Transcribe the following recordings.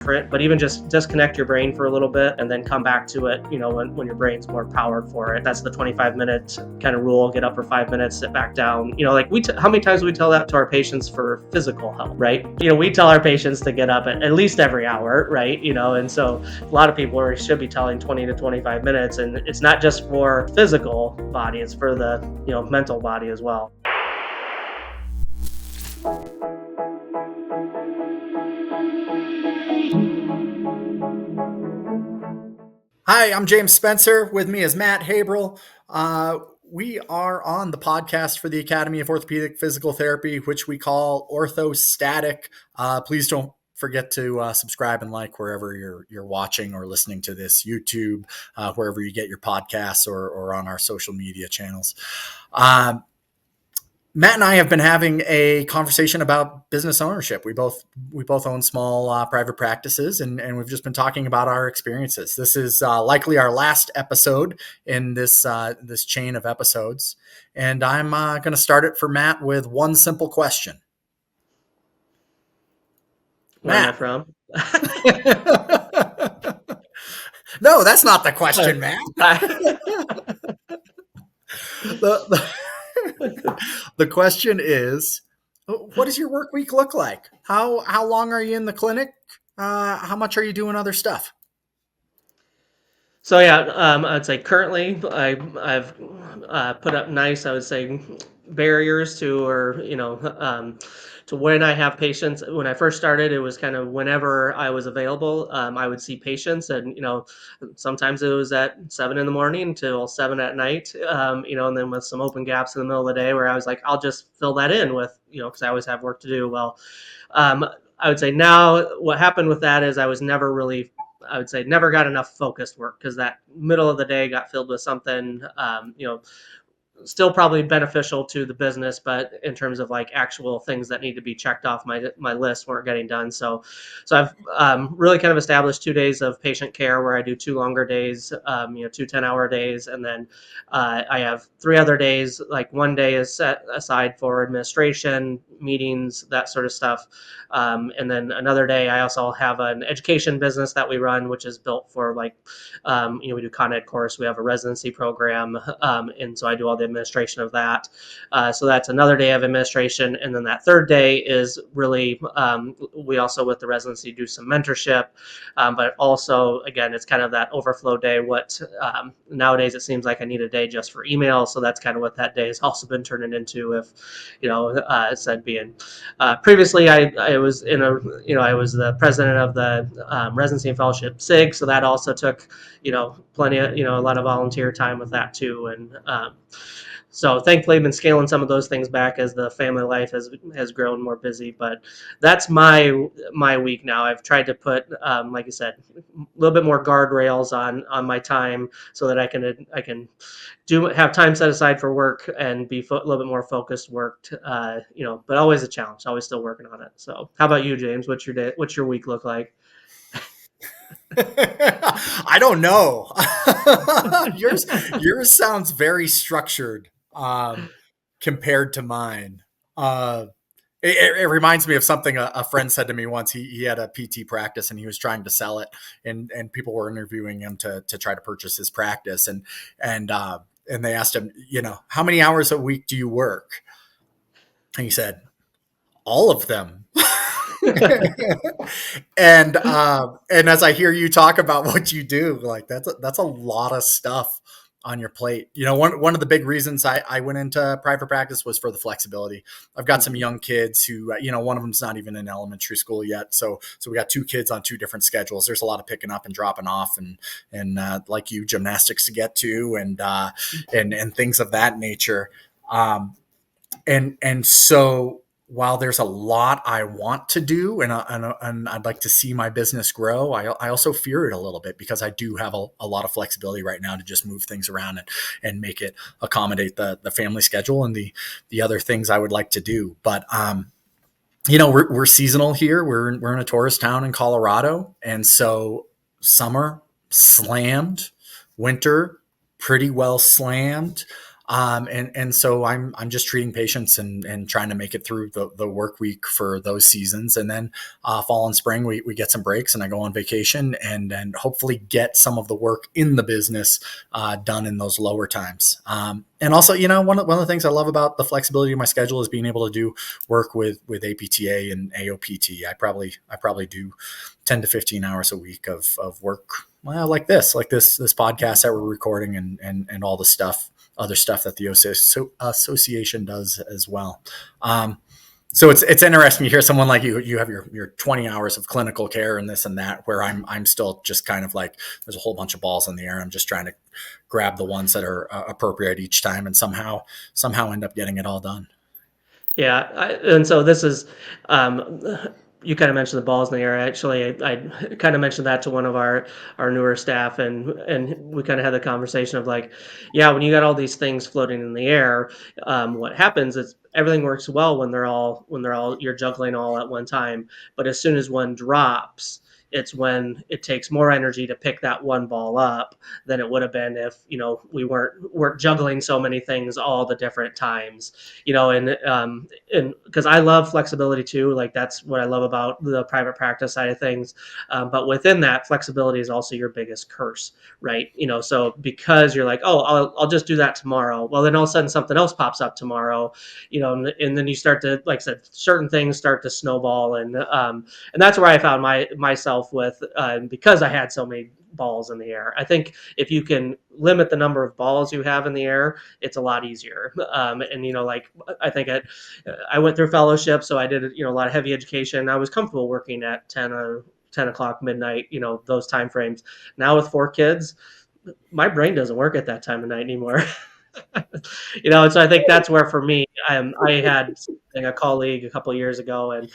but even just disconnect your brain for a little bit and then come back to it, when your brain's more powered for it. That's the 25-minute kind of rule. Get up for 5 minutes, sit back down. Like how many times we tell that to our patients for physical health, right? We tell our patients to get up at least every hour, right? And so a lot of people should be telling 20 to 25 minutes, and it's not just for physical body, it's for the, mental body as well. Hi, I'm James Spencer. With me is Matt Haberl. We are on the podcast for the Academy of Orthopedic Physical Therapy, which we call Ortho Static. Please don't forget to subscribe and like wherever you're watching or listening to this, YouTube, wherever you get your podcasts, or on our social media channels. Matt and I have been having a conversation about business ownership. We both own small private practices, and we've just been talking about our experiences. This is likely our last episode in this chain of episodes, and I'm going to start it for Matt with one simple question. Where am I from? No, that's not the question, Matt. The question is, what does your work week look like? How long are you in the clinic? How much are you doing other stuff? So yeah, I'd say currently I've put up nice, I would say, barriers to when I have patients. When I first started, it was kind of whenever I was available, I would see patients, and sometimes it was at 7 a.m. until 7 p.m, and then with some open gaps in the middle of the day where I was like, I'll just fill that in with, because I always have work to do. Well, I would say now what happened with that is I would say never got enough focused work, because that middle of the day got filled with something, still probably beneficial to the business, but in terms of like actual things that need to be checked off my list weren't getting done. So I've really kind of established 2 days of patient care where I do 2 longer days, 2 10-hour days. And then I have 3 other days, like 1 day is set aside for administration, meetings, that sort of stuff. And then another day, I also have an education business that we run, which is built for like, we do Con Ed course, we have a residency program. And so I do all the administration of that. So that's another day of administration. And then that third day is really, we also with the residency do some mentorship, but also, again, it's kind of that overflow day. Nowadays it seems like I need a day just for email. So that's kind of what that day has also been turning into. If, said being, previously I was I was the president of the residency and fellowship SIG. So that also took, plenty of, a lot of volunteer time with that too. And, so thankfully I've been scaling some of those things back as the family life has grown more busy, but that's my week now. I've tried to put, like I said, a little bit more guardrails on my time so that I can have time set aside for work and be a little bit more focused worked, but always a challenge, always still working on it. So how about you, James? What's your week look like? I don't know. yours sounds very structured compared to mine. It reminds me of something a friend said to me once. He had a PT practice and he was trying to sell it, and people were interviewing him to try to purchase his practice, and they asked him, how many hours a week do you work? And he said, all of them. And as I hear you talk about what you do, like that's a lot of stuff on your plate. One of the big reasons I went into private practice was for the flexibility. I've got some young kids who, one of them's not even in elementary school yet. So we got 2 kids on 2 different schedules. There's a lot of picking up and dropping off, and like you, gymnastics to get to, and things of that nature. And so while there's a lot I want to do, and I'd like to see my business grow, I also fear it a little bit, because I do have a lot of flexibility right now to just move things around and make it accommodate the family schedule and the other things I would like to do. But we're seasonal here. We're in a tourist town in Colorado, and so summer slammed, winter pretty well slammed. And so I'm just treating patients and trying to make it through the work week for those seasons. And then fall and spring, we get some breaks and I go on vacation and then hopefully get some of the work in the business done in those lower times. And also, one of the things I love about the flexibility of my schedule is being able to do work with APTA and AOPT. I probably do 10 to 15 hours a week of work. Well, like this podcast that we're recording and all the other stuff that the association does as well. So it's interesting to hear someone like you have your 20 hours of clinical care and this and that, where I'm still just kind of like, there's a whole bunch of balls in the air. I'm just trying to grab the ones that are appropriate each time and somehow end up getting it all done. Yeah, and so this is, um, you kind of mentioned the balls in the air. Actually, I kind of mentioned that to one of our newer staff, and we kind of had the conversation of like, yeah, when you got all these things floating in the air, what happens is everything works well when they're all you're juggling all at one time. But as soon as one drops, it's when it takes more energy to pick that one ball up than it would have been if we weren't juggling so many things all the different times. And because I love flexibility too, like that's what I love about the private practice side of things. But within that, flexibility is also your biggest curse, right? So because you're like, oh, I'll just do that tomorrow. Well, then all of a sudden something else pops up tomorrow, and then you start to, like I said, certain things start to snowball, and that's where I found myself with, because I had so many balls in the air. I think if you can limit the number of balls you have in the air, it's a lot easier. And like I think I went through fellowship, so I did a lot of heavy education. I was comfortable working at 10 o'clock midnight, those time frames. Now with 4 kids, my brain doesn't work at that time of night anymore. And so I think that's where for me, I had a colleague a couple of years ago, and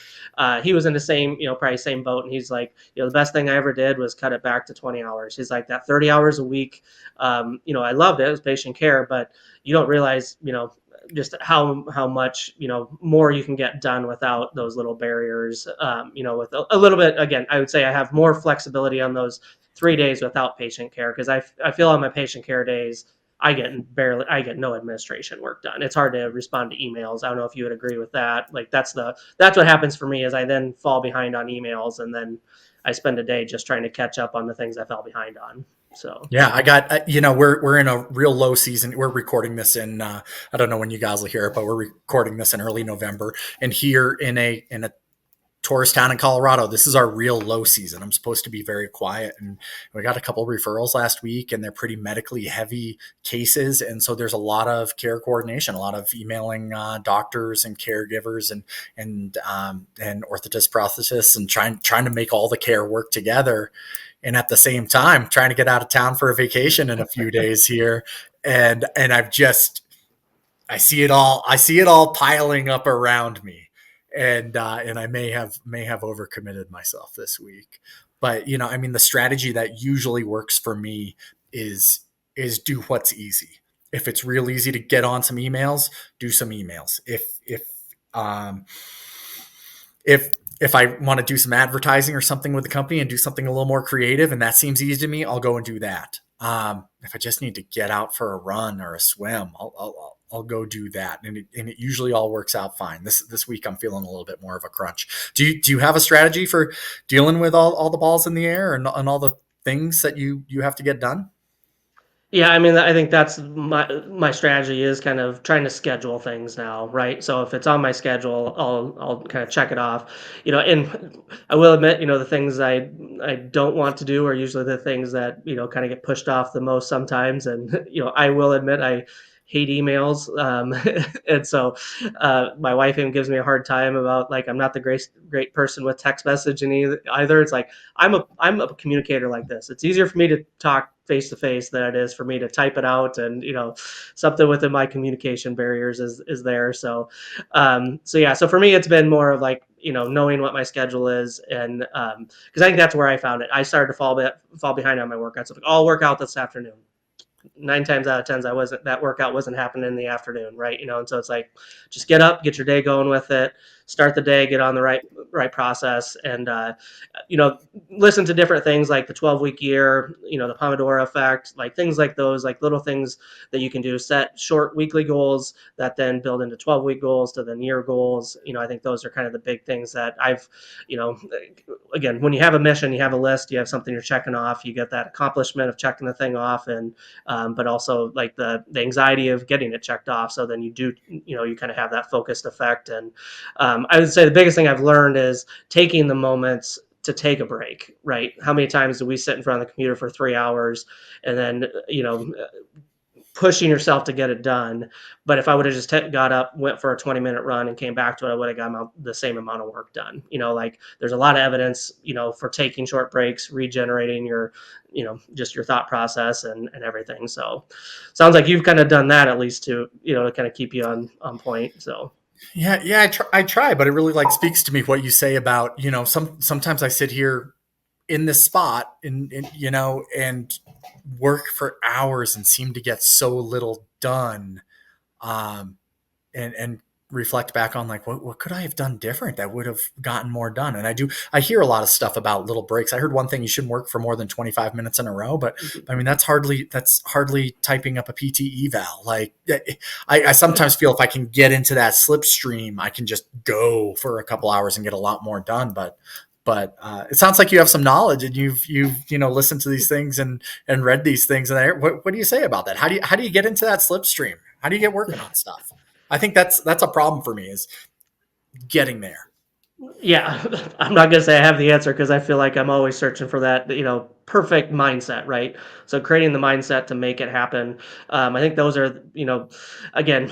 he was in the same, probably same boat, and he's like, the best thing I ever did was cut it back to 20 hours. He's like, that 30 hours a week, I loved it. It was patient care, but you don't realize, just how much more you can get done without those little barriers. With a little bit, again, I would say I have more flexibility on those 3 days without patient care, because I feel on my patient care days I get no administration work done. It's hard to respond to emails. I don't know if you would agree with that. Like that's what happens for me, is I then fall behind on emails, and then I spend a day just trying to catch up on the things I fell behind on. So Yeah, I got we're in a real low season. We're recording this in I don't know when you guys will hear it, but we're recording this in early November. And here in a tourist town in Colorado, this is our real low season. I'm supposed to be very quiet, and we got a couple referrals last week, and they're pretty medically heavy cases, and so there's a lot of care coordination, a lot of emailing doctors and caregivers and orthotists, prosthetists, and trying to make all the care work together, and at the same time trying to get out of town for a vacation in a few days here, and I see it all. I see it all piling up around me, and I may have overcommitted myself this week. But I mean, the strategy that usually works for me is do what's easy. If it's real easy to get on some emails, do some emails. Um, if I want to do some advertising or something with the company and do something a little more creative, and that seems easy to me, I'll go and do that. If I just need to get out for a run or a swim, I'll go do that, and it usually all works out fine. This week I'm feeling a little bit more of a crunch. Do you have a strategy for dealing with all the balls in the air and all the things that you have to get done? yeah, I mean, I think that's my strategy, is kind of trying to schedule things now, right? So if it's on my schedule, I'll kind of check it off, and I will admit, the things I don't want to do are usually the things that kind of get pushed off the most sometimes, and I will admit I hate emails, and so my wife even gives me a hard time about, like, I'm not the great person with text messaging either. It's like I'm a communicator like this. It's easier for me to talk face to face than it is for me to type it out, and something within my communication barriers is there. So yeah, so for me it's been more of like knowing what my schedule is, and because I think that's where I found it. I started to fall behind on my workouts. So like, oh, I'll work out this afternoon. 9 times out of 10, that workout wasn't happening in the afternoon, right? And so it's like, just get up, get your day going with it. start the day, get on the right process, and you know, listen to different things like the 12-week year, you know, the Pomodoro effect, like things like those, like little things that you can do. Set short weekly goals that then build into 12-week goals to then year goals. You know, I think those are kind of the big things that I've, you know, again, when you have a mission, you have a list, you have something you're checking off, you get that accomplishment of checking the thing off, and but also like the anxiety of getting it checked off. So then you do, you know, you kind of have that focused effect. And I would say the biggest thing I've learned is taking the moments to take a break, right? How many times do we sit in front of the computer for 3 hours and then, you know, pushing yourself to get it done? But if I would have just got up, went for a 20-minute run and came back to it, I would have got the same amount of work done. You know, like there's a lot of evidence, you know, for taking short breaks, regenerating your, you know, just your thought process and everything. So sounds like you've kind of done that at least to, you know, to kind of keep you on point. So Yeah, I try, but it really like speaks to me what you say about, you know, sometimes I sit here in this spot you know, and work for hours and seem to get so little done. Um, and reflect back on like what could I have done different that would have gotten more done. And I hear a lot of stuff about little breaks. I heard one thing, you shouldn't work for more than 25 minutes in a row, but I mean that's hardly typing up a PT eval. Like I sometimes feel if I can get into that slipstream, I can just go for a couple hours and get a lot more done. But it sounds like you have some knowledge and you've you know listened to these things and read these things. And what do you say about that? How do you get into that slipstream? How do you get working on stuff? I think that's a problem for me is getting there. yeah, I'm not gonna say I have the answer because I feel like I'm always searching for that, you know, perfect mindset, right? So creating the mindset to make it happen. I think those are, you know, again,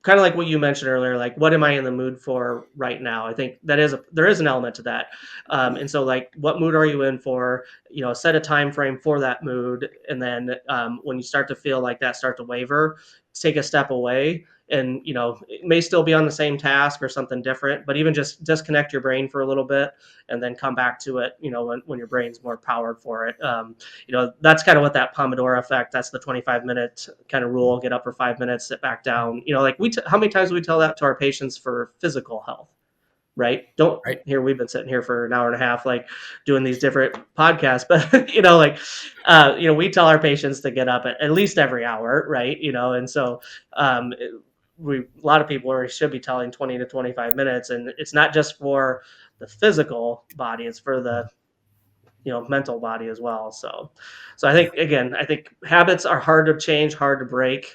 kind of like what you mentioned earlier, like what am I in the mood for right now? I think there is an element to that. And so like what mood are you in for? You know, set a time frame for that mood, and then when you start to feel like that start to waver, take a step away, and you know it may still be on the same task or something different, but even just disconnect your brain for a little bit and then come back to it, you know, when your brain's more powered for it. You know, that's kind of what that Pomodoro effect, that's the 25-minute kind of rule. Get up for 5 minutes, sit back down. You know, like how many times do we tell that to our patients for physical health? Right? Don't Right. here we've been sitting here for an hour and a half, like doing these different podcasts, but you know, like you know, we tell our patients to get up at least every hour, right? You know, and so um, we a lot of people are should be telling 20 to 25 minutes, and it's not just for the physical body, it's for the, you know, mental body as well. So I Yeah. think, again, I think habits are hard to change, hard to break,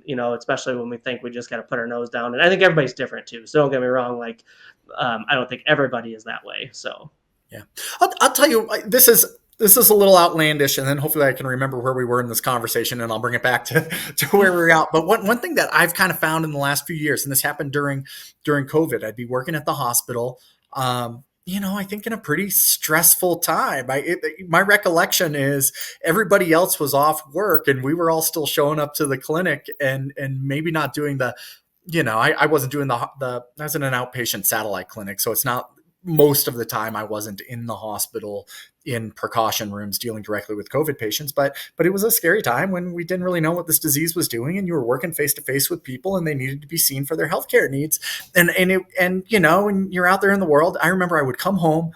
you know, especially when we think we just got to put our nose down. And I think everybody's different too, so don't get me wrong, like I don't think everybody is that way. So Yeah. I'll tell you, this is a little outlandish, and then hopefully I can remember where we were in this conversation, and I'll bring it back to where we were at. But one thing that I've kind of found in the last few years, and this happened during COVID, I'd be working at the hospital. You know, I think in a pretty stressful time. My recollection is everybody else was off work, and we were all still showing up to the clinic, and maybe not doing the, you know, I wasn't doing I was in an outpatient satellite clinic, so it's not most of the time I wasn't in the hospital in precaution rooms dealing directly with COVID patients, but it was a scary time when we didn't really know what this disease was doing, and you were working face to face with people, and they needed to be seen for their healthcare needs, and you know, when you're out there in the world, I remember I would come home,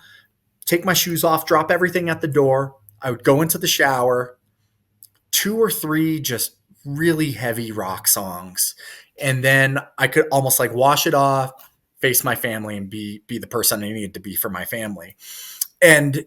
take my shoes off, drop everything at the door, I would go into the shower, two or three just really heavy rock songs, and then I could almost like wash it off, face my family, and be the person I needed to be for my family. And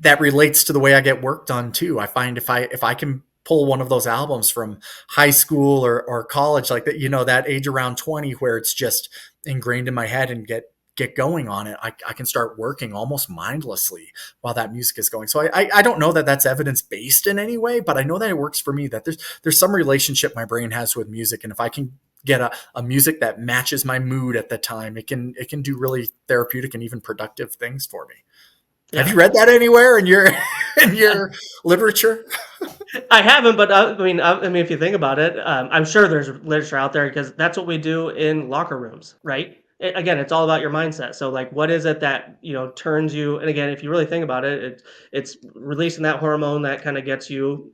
that relates to the way I get work done too. I find if I can pull one of those albums from high school or college, like that, you know, that age around 20 where it's just ingrained in my head, and get going on it, I can start working almost mindlessly while that music is going. So I don't know that that's evidence based in any way, but I know that it works for me, that there's some relationship my brain has with music. And if I can get a music that matches my mood at the time, it can do really therapeutic and even productive things for me. Have yeah, you read that anywhere in your in your literature? I haven't, but I mean, if you think about it, I'm sure there's literature out there because that's what we do in locker rooms, right? Again, it's all about your mindset. So, like, what is it that, you know, turns you? And again, if you really think about it, it's releasing that hormone that kind of gets you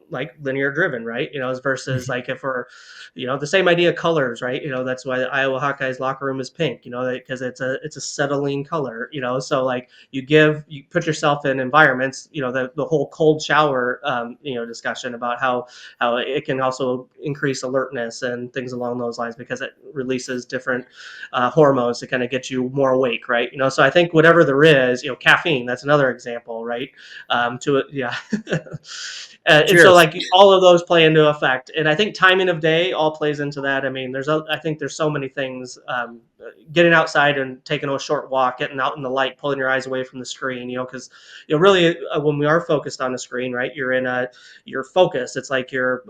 like linear driven, right? Versus like if we're, the same idea of colors, right? That's why the Iowa Hawkeyes locker room is pink, because it's a settling color, so like you put yourself in environments, the whole cold shower, discussion about how it can also increase alertness and things along those lines because it releases different hormones to kind of get you more awake, right? So I think whatever there is, caffeine, that's another example, right? To it, yeah. And so Cheers. like all of those play into effect, and I think timing of day all plays into that. I mean, I think there's so many things. Getting outside and taking a short walk, getting out in the light, pulling your eyes away from the screen, because really when we are focused on the screen, right, you're focused. It's like you're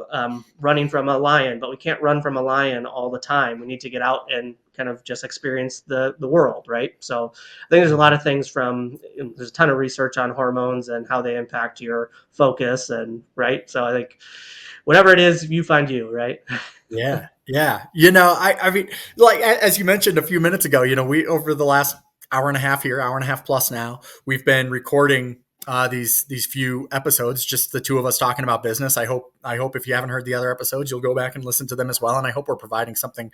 running from a lion, but we can't run from a lion all the time. We need to get out and kind of just experience the world, right? So I think there's a lot of things there's a ton of research on hormones and how they impact your focus, and right. So I think whatever it is, you find you, right. Yeah, yeah. I mean, like as you mentioned a few minutes ago, we over the last hour and a half here, hour and a half plus now, we've been recording these few episodes, just the two of us talking about business. I hope if you haven't heard the other episodes, you'll go back and listen to them as well. And I hope we're providing something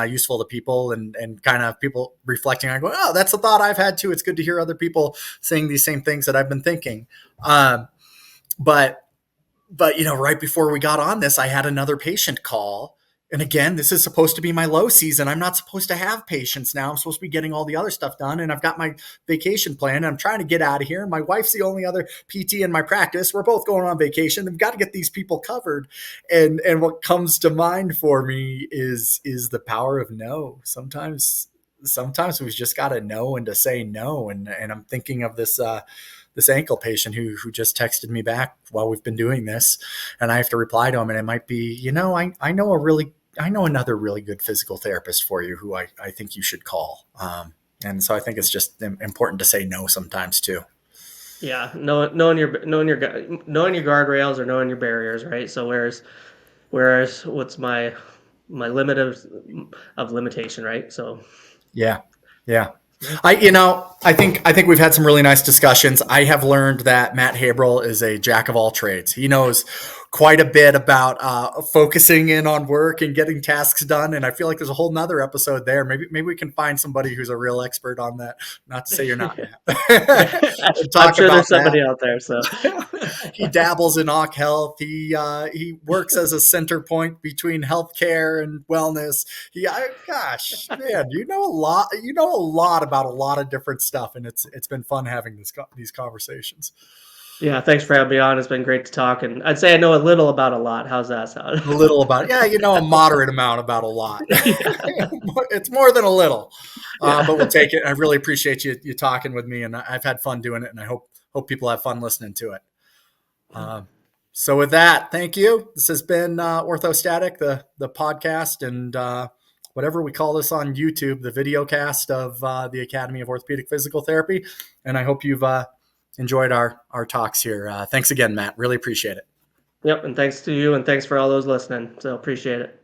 useful to people and kind of people reflecting on going, oh, that's a thought I've had too. It's good to hear other people saying these same things that I've been thinking. But right before we got on this, I had another patient call. And again, this is supposed to be my low season. I'm not supposed to have patients now. I'm supposed to be getting all the other stuff done. And I've got my vacation planned. I'm trying to get out of here. My wife's the only other PT in my practice. We're both going on vacation. I've got to get these people covered. And what comes to mind for me is the power of no. Sometimes we've just got to know and to say no. And I'm thinking of this ankle patient who just texted me back while we've been doing this, and I have to reply to him, and it might be, I know another really good physical therapist for you who I think you should call. And so I think it's just important to say no sometimes too. Yeah, knowing your guardrails or knowing your barriers, right? So whereas what's my limit of limitation, right? So Yeah. Yeah. I think we've had some really nice discussions. I have learned that Matt Haberl is a jack of all trades. He knows quite a bit about focusing in on work and getting tasks done. And I feel like there's a whole nother episode there. Maybe we can find somebody who's a real expert on that. Not to say you're not, Matt. And I'm talk sure about there's that. somebody out there. So He dabbles in Occ Health. He works as a center point between healthcare and wellness. Gosh, man, you know a lot. You know a lot about a lot of different stuff, and it's been fun having these conversations. yeah, thanks for having me on. It's been great to talk, and I'd say I know a little about a lot. How's that sound? A little about, yeah, a moderate amount about a lot. Yeah, It's more than a little, but we'll yeah. take it. I really appreciate you talking with me, and I've had fun doing it, and I hope people have fun listening to it. Um, so with that, thank you. This has been Ortho Static, the podcast, and whatever we call this on YouTube, the video cast of the Academy of Orthopedic Physical Therapy. And I hope you've enjoyed our talks here. Thanks again, Matt. Really appreciate it. Yep, and thanks to you, and thanks for all those listening. So appreciate it.